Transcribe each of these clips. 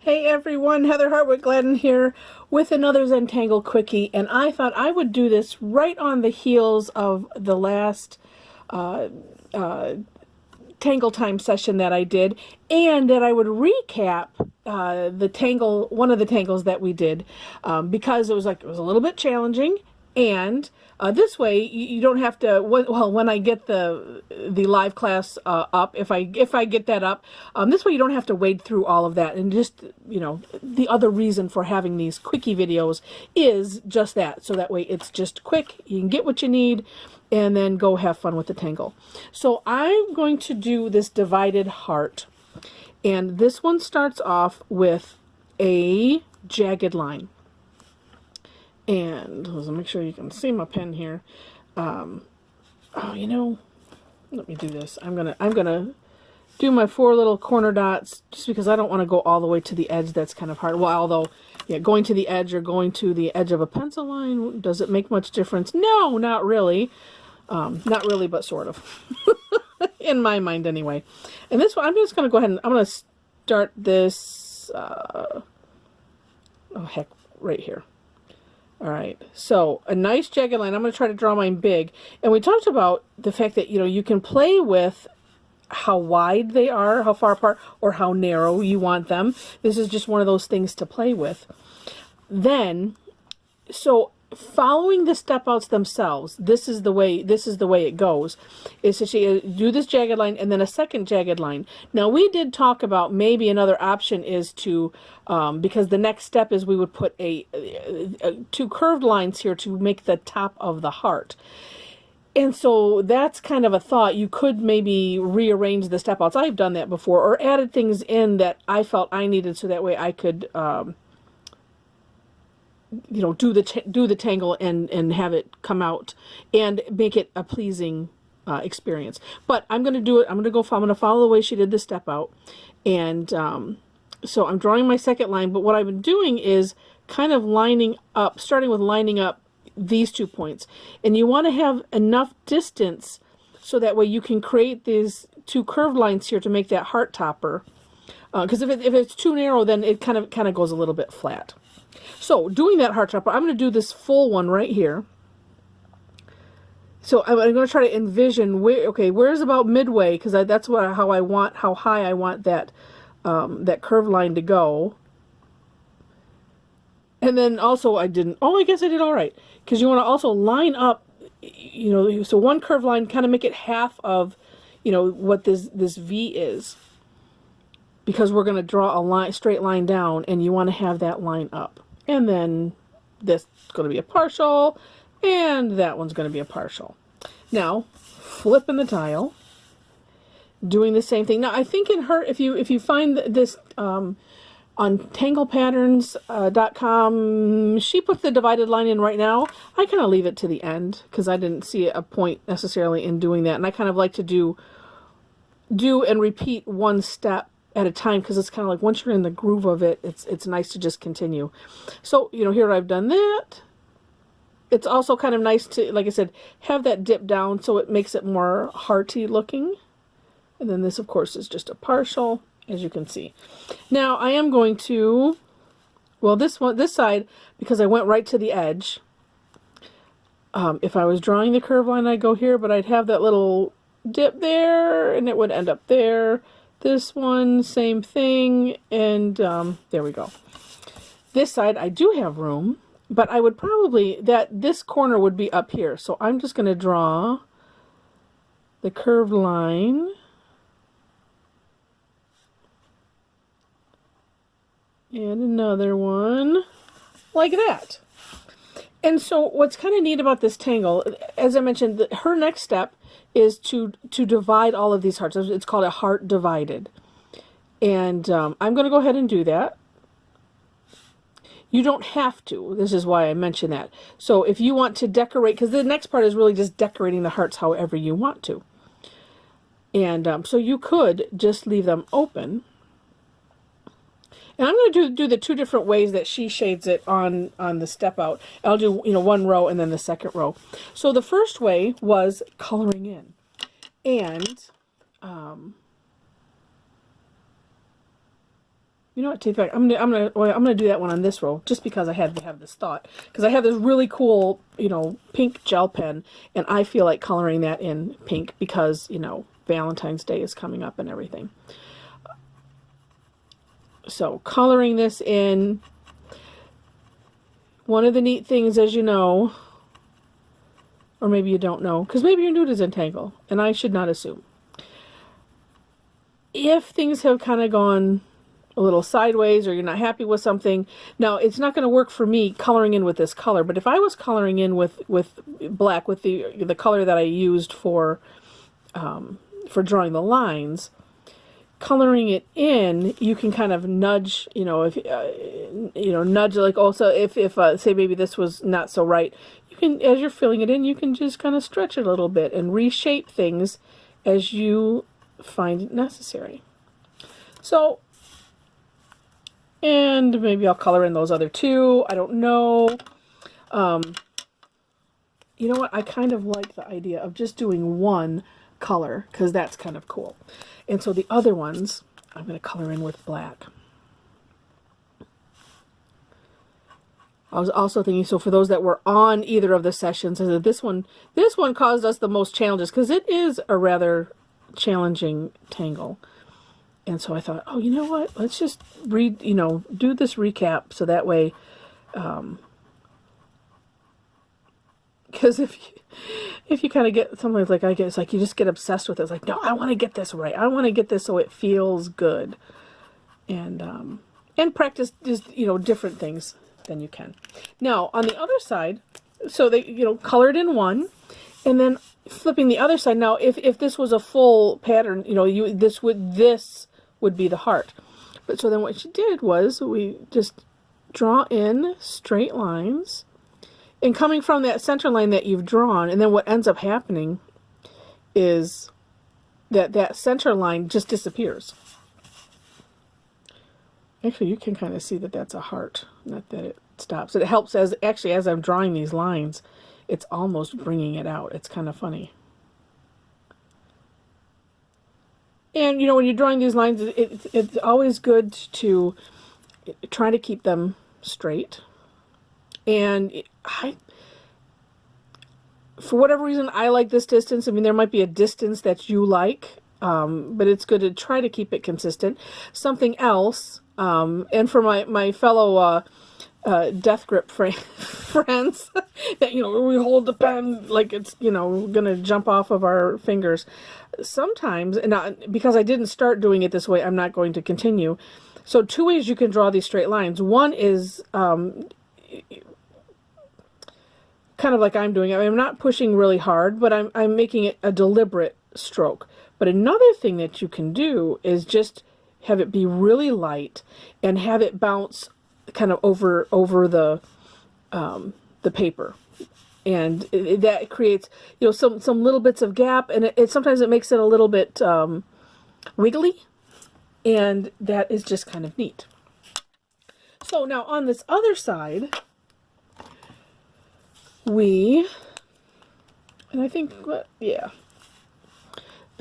Hey everyone, Heather Hartwick Gladden here with another Zentangle Quickie, and I thought I would do this right on the heels of the last Tangle Time session that I did, and that I would recap one of the tangles that we did, because it was a little bit challenging, and this way you don't have to. Well, when I get the live class up, if I get that up, this way you don't have to wade through all of that. And just the other reason for having these quickie videos is just that, so that way it's just quick. You can get what you need, and then go have fun with the tangle. So I'm going to do this divided heart, and this one starts off with a jagged line. And let's make sure you can see my pen here. Let me do this. I'm gonna do my 4 little corner dots just because I don't want to go all the way to the edge. That's kind of hard. Well, although, yeah, going to the edge or going to the edge of a pencil line, does it make much difference? No, not really. Not really, but sort of. In my mind, anyway. And this one, I'm just gonna go ahead and I'm gonna start this. Right here. All right, so a nice jagged line. I'm going to try to draw mine big. And we talked about the fact that, you can play with how wide they are, how far apart, or how narrow you want them. This is just one of those things to play with. Then, so following the step outs themselves, this is the way it goes, is to do this jagged line and then a second jagged line. Now we did talk about maybe another option is to, because the next step is we would put two curved lines here to make the top of the heart. And so that's kind of a thought. You could maybe rearrange the step outs. I've done that before, or added things in that I felt I needed, so that way I could do the tangle and have it come out and make it a pleasing experience. But I'm going to do it. I'm going to follow the way she did the step out. And so I'm drawing my second line, but what I've been doing is kind of starting with lining up these 2 points. And you want to have enough distance so that way you can create these 2 curved lines here to make that heart topper. Because if it's too narrow, then it kind of goes a little bit flat. So doing that heart topper, I'm going to do this full one right here. So I'm going to try to envision where's about midway, because that's how high I want that curved line to go. And then also I guess I did all right, because you want to also line up, so one curved line, kind of make it half of, what this V is, because we're going to draw a straight line down, and you want to have that line up. And then this is going to be a partial, and that one's going to be a partial. Now, flipping the tile, doing the same thing. Now, I think if you find this on tanglepatterns.com, she put the divided line in right now. I kind of leave it to the end because I didn't see a point necessarily in doing that, and I kind of like to do and repeat one step at a time, because it's kind of like once you're in the groove of it, it's nice to just continue. So here I've done that. It's also kind of nice to, like I said, have that dip down so it makes it more hearty looking. And then this, of course, is just a partial, as you can see. Now I am going to, this side, because I went right to the edge. If I was drawing the curve line, I'd go here, but I'd have that little dip there, and it would end up there. This one, same thing, and there we go. This side, I do have room, but I would probably, this corner would be up here. So I'm just going to draw the curved line. And another one, like that. And so what's kind of neat about this tangle, as I mentioned, her next step is to divide all of these hearts. It's called a heart divided. And I'm going to go ahead and do that. You don't have to. This is why I mention that. So if you want to decorate, because the next part is really just decorating the hearts however you want to. And so you could just leave them open. And I'm going to do the 2 different ways that she shades it on the step out. I'll do one row and then the second row. So the first way was coloring in, and You know what? Take back. I'm gonna do that one on this row just because I had to have this thought. Because I have this really cool, pink gel pen, and I feel like coloring that in pink because Valentine's Day is coming up and everything. So coloring this in. One of the neat things, as you know, or maybe you don't know, because maybe you're new to Zentangle, and I should not assume. If things have kind of gone a little sideways or you're not happy with something, now it's not going to work for me coloring in with this color, but if I was coloring in with black, with the color that I used for drawing the lines, coloring it in, you can kind of nudge, if nudge, like also if say maybe this was not so right, you can, as you're filling it in, you can just kind of stretch it a little bit and reshape things as you find it necessary. So, and maybe I'll color in those other two. I don't know. You know what? I kind of like the idea of just doing one color because that's kind of cool. And so the other ones, I'm going to color in with black. I was also thinking, so for those that were on either of the sessions, this one caused us the most challenges because it is a rather challenging tangle. And so I thought, oh, you know what? Let's just do this recap so that way, because if you kind of get something like I get, it's like you just get obsessed with it. It's like, no, I want to get this right. I want to get this so it feels good, and practice just different things than you can. Now on the other side, so they colored in one, and then flipping the other side. Now if this was a full pattern, this would be the heart. But so then what she did was we just draw in straight lines, and coming from that center line that you've drawn, and then what ends up happening is that center line just disappears. Actually, you can kind of see that that's a heart, not that it stops. It helps as I'm drawing these lines, it's almost bringing it out. It's kind of funny. And when you're drawing these lines, it's always good to try to keep them straight. And for whatever reason, I like this distance. I mean, there might be a distance that you like, but it's good to try to keep it consistent. Something else, and for my fellow death grip friends, that we hold the pen like it's gonna jump off of our fingers. Sometimes, and because I didn't start doing it this way, I'm not going to continue. So two ways you can draw these straight lines. One is kind of like I'm doing. I mean, I'm not pushing really hard, but I'm making it a deliberate stroke. But another thing that you can do is just have it be really light and have it bounce kind of over the paper, and that creates some little bits of gap, and sometimes it makes it a little bit wiggly, and that is just kind of neat. So now on this other side, the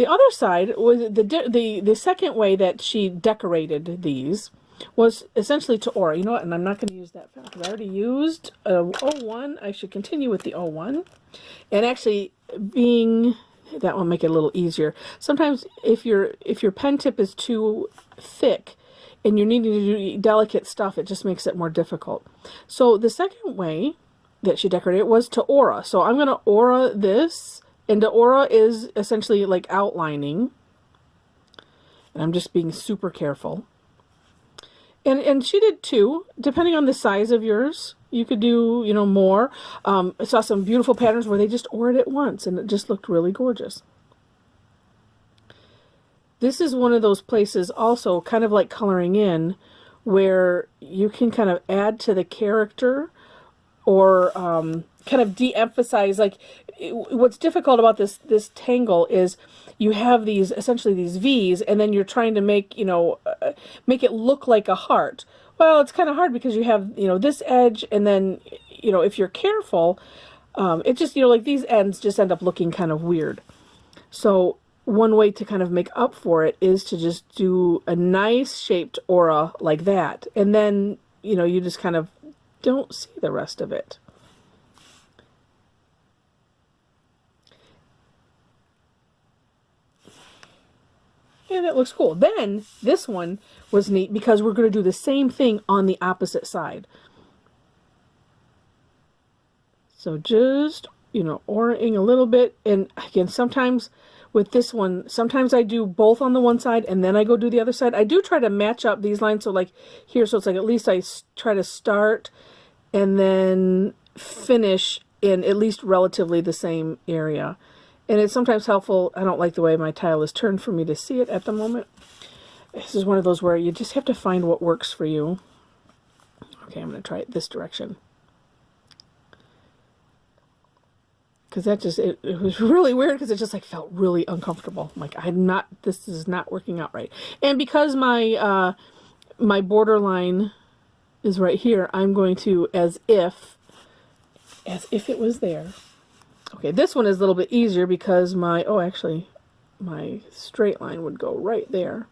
other side was the second way that she decorated these was essentially to aura. You know what? And I'm not going to use that because I already used 01. I should continue with the 01. And actually, that will make it a little easier. Sometimes if your pen tip is too thick and you're needing to do delicate stuff, it just makes it more difficult. So the second way that she decorated it was to aura. So I'm going to aura this, and to aura is essentially like outlining. And I'm just being super careful. And she did too, depending on the size of yours. You could do, more. I saw some beautiful patterns where they just auraed it once, and it just looked really gorgeous. This is one of those places also, kind of like coloring in, where you can kind of add to the character or kind of de-emphasize. Like, what's difficult about this tangle is you have essentially these V's, and then you're trying to make it look like a heart. Well, it's kind of hard because you have this edge, and then if you're careful, it just like these ends just end up looking kind of weird. So one way to kind of make up for it is to just do a nice shaped aura like that. And then, you know, you just kind of don't see the rest of it. And it looks cool. Then this one was neat because we're going to do the same thing on the opposite side. So just, you know, auraing a little bit. And again, sometimes with this one, sometimes I do both on the one side and then I go do the other side. I do try to match up these lines. So like here, so it's like at least I try to start and then finish in at least relatively the same area. And it's sometimes helpful. I don't like the way my tile is turned for me to see it at the moment. This is one of those where you just have to find what works for you. Okay, I'm going to try it this direction. Because that just, it was really weird because it just like felt really uncomfortable. I'm like, this is not working out right. And because my, my border line is right here, I'm going to, as if it was there. Okay, this one is a little bit easier because actually, my straight line would go right there.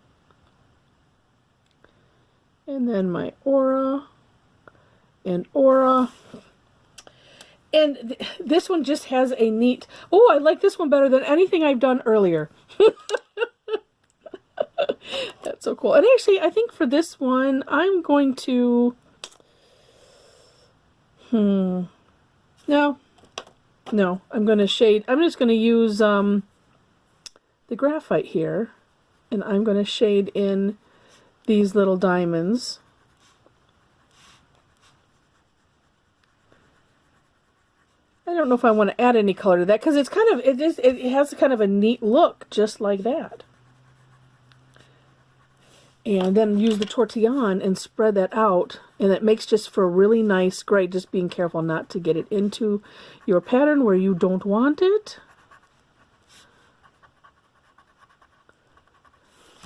And then my aura, and aura. And this one just has a neat... Oh, I like this one better than anything I've done earlier. That's so cool. And actually, I think for this one, I'm going to... No, I'm going to shade... I'm just going to use the graphite here. And I'm going to shade in these little diamonds. I don't know if I want to add any color to that because it's kind of, it has kind of a neat look just like that. And then use the tortillon and spread that out, and it makes just for a really nice gray, just being careful not to get it into your pattern where you don't want it.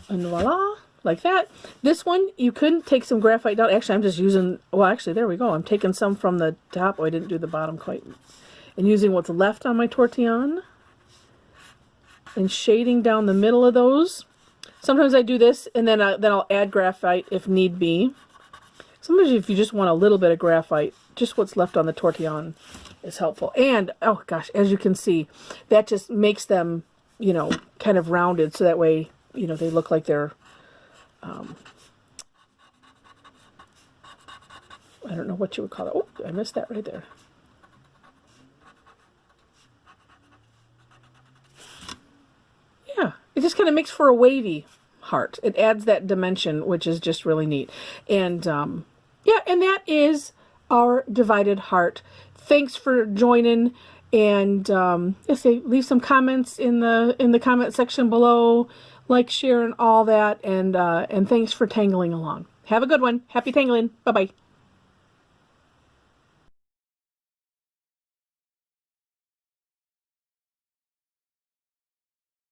And voila, like that. This one, you couldn't take some graphite down. Actually, I'm just using, well, actually, there we go. I'm taking some from the top. Oh, I didn't do the bottom quite. And using what's left on my tortillon and shading down the middle of those. Sometimes I do this and then I'll add graphite if need be. Sometimes if you just want a little bit of graphite, just what's left on the tortillon is helpful. And, oh gosh, as you can see, that just makes them, you know, kind of rounded so that way, you know, they look like they're, I don't know what you would call it. Oh, I missed that right there. Yeah, it just kind of makes for a wavy heart. It adds that dimension, which is just really neat. And yeah, and that is our divided heart. Thanks for joining, and leave some comments in the comment section below, like, share, and all that. And thanks for tangling along. Have a good one. Happy tangling. Bye bye.